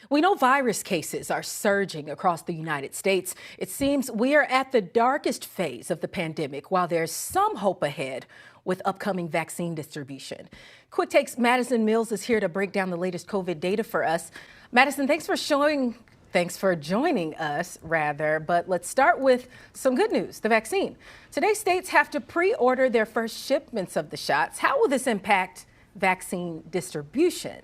We know virus cases are surging across the United States. It seems we are at the darkest phase of the pandemic, while there's some hope ahead with upcoming vaccine distribution. Quick Takes Madison Mills is here to break down the latest COVID data for us. Madison, thanks for joining us, but let's start with some good news, the vaccine. Today, states have to pre-order their first shipments of the shots. How will this impact vaccine distribution?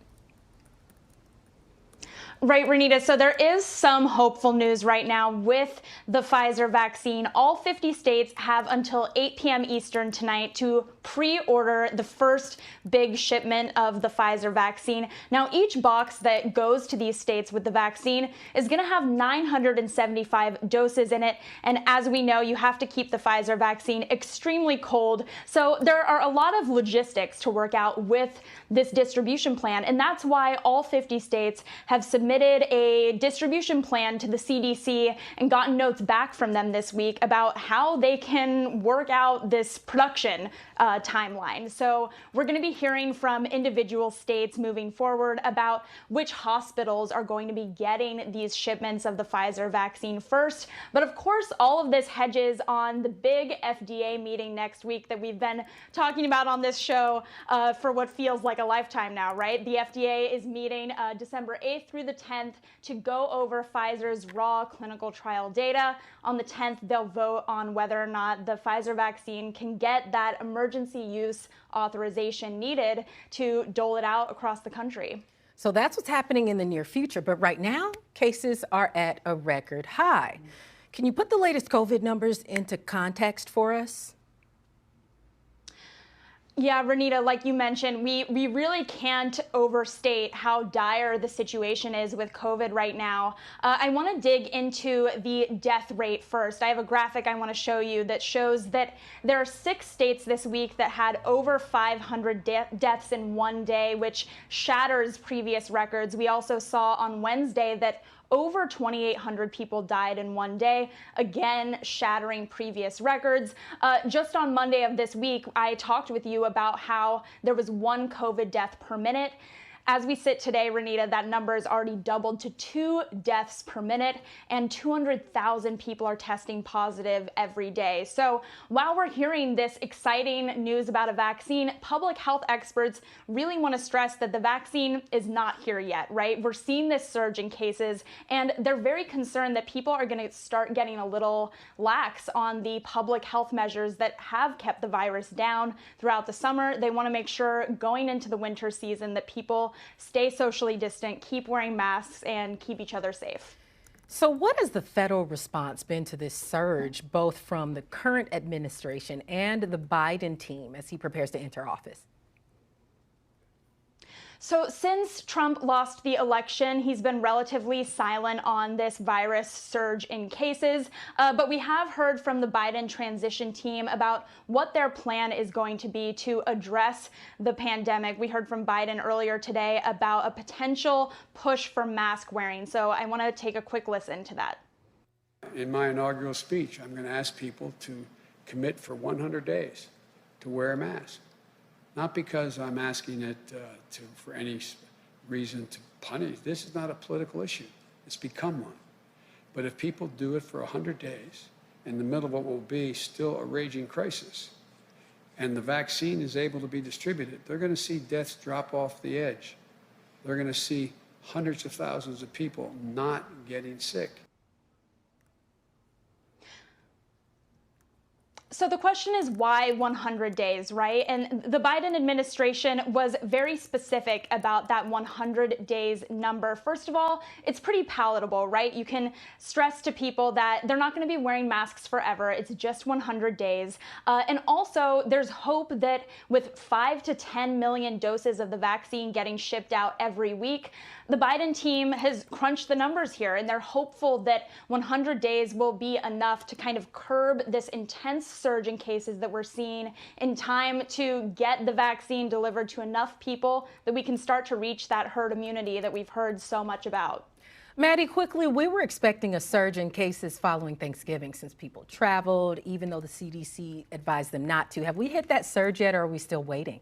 Right, Renita. So there is some hopeful news right now with the Pfizer vaccine. All 50 states have until 8 p.m. Eastern tonight to pre-order the first big shipment of the Pfizer vaccine. Now, each box that goes to these states with the vaccine is going to have 975 doses in it. And as we know, you have to keep the Pfizer vaccine extremely cold. So there are a lot of logistics to work out with this distribution plan. And that's why all 50 states have submitted a distribution plan to the CDC and gotten notes back from them this week about how they can work out this production timeline. So we're going to be hearing from individual states moving forward about which hospitals are going to be getting these shipments of the Pfizer vaccine first. But of course, all of this hedges on the big FDA meeting next week that we've been talking about on this show for what feels like a lifetime now, right? The FDA is meeting December 8th through the 10th to go over Pfizer's raw clinical trial data. On the 10th, they'll vote on whether or not the Pfizer vaccine can get that emergency use authorization needed to dole it out across the country. So that's what's happening in the near future. But right now, cases are at a record high. Can you put the latest COVID numbers into context for us? Yeah, Renita, like you mentioned, we really can't overstate how dire the situation is with COVID right now. I want to dig into the death rate first. I have a graphic I want to show you that shows that there are 6 states this week that had over 500 deaths in one day, which shatters previous records. We also saw on Wednesday that over 2,800 people died in one day, again, shattering previous records. Just on Monday of this week, I talked with you about how there was 1 COVID death per minute. As we sit today, Renita, that number has already doubled to 2 deaths per minute, and 200,000 people are testing positive every day. So while we're hearing this exciting news about a vaccine, public health experts really want to stress that the vaccine is not here yet, right? We're seeing this surge in cases, and they're very concerned that people are going to start getting a little lax on the public health measures that have kept the virus down throughout the summer. They want to make sure going into the winter season that people stay socially distant, keep wearing masks, and keep each other safe. So what has the federal response been to this surge, both from the current administration and the Biden team as he prepares to enter office? So since Trump lost the election, he's been relatively silent on this virus surge in cases. But we have heard from the Biden transition team about what their plan is going to be to address the pandemic. We heard from Biden earlier today about a potential push for mask wearing. So I want to take a quick listen to that. In my inaugural speech, I'm going to ask people to commit for 100 days to wear a mask. Not because I'm asking it for any reason to punish. This is not a political issue. It's become one. But if people do it for 100 days, in the middle of what will be still a raging crisis, and the vaccine is able to be distributed, they're going to see deaths drop off the edge. They're going to see hundreds of thousands of people not getting sick. So the question is why 100 days, right? And the Biden administration was very specific about that 100 days number. First of all, it's pretty palatable, right? You can stress to people that they're not going to be wearing masks forever. It's just 100 days. And also, there's hope that with 5 to 10 million doses of the vaccine getting shipped out every week, the Biden team has crunched the numbers here, and they're hopeful that 100 days will be enough to kind of curb this intense surge in cases that we're seeing in time to get the vaccine delivered to enough people that we can start to reach that herd immunity that we've heard so much about. Maddie, quickly, we were expecting a surge in cases following Thanksgiving since people traveled, even though the CDC advised them not to. Have we hit that surge yet, or are we still waiting?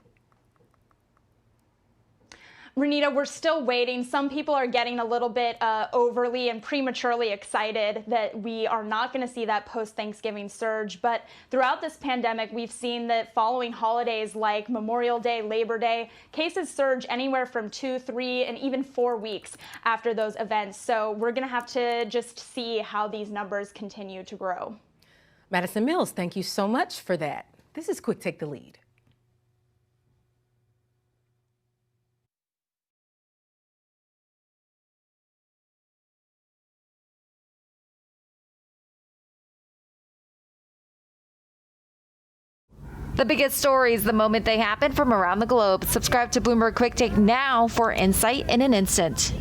Renita, we're still waiting. Some people are getting a little bit overly and prematurely excited that we are not going to see that post-Thanksgiving surge. But throughout this pandemic, we've seen that following holidays like Memorial Day, Labor Day, cases surge anywhere from 2, 3, and even 4 weeks after those events. So we're going to have to just see how these numbers continue to grow. Madison Mills, thank you so much for that. This is Quick Take the Lead. The biggest stories the moment they happen from around the globe. Subscribe to Bloomberg Quick Take now for insight in an instant.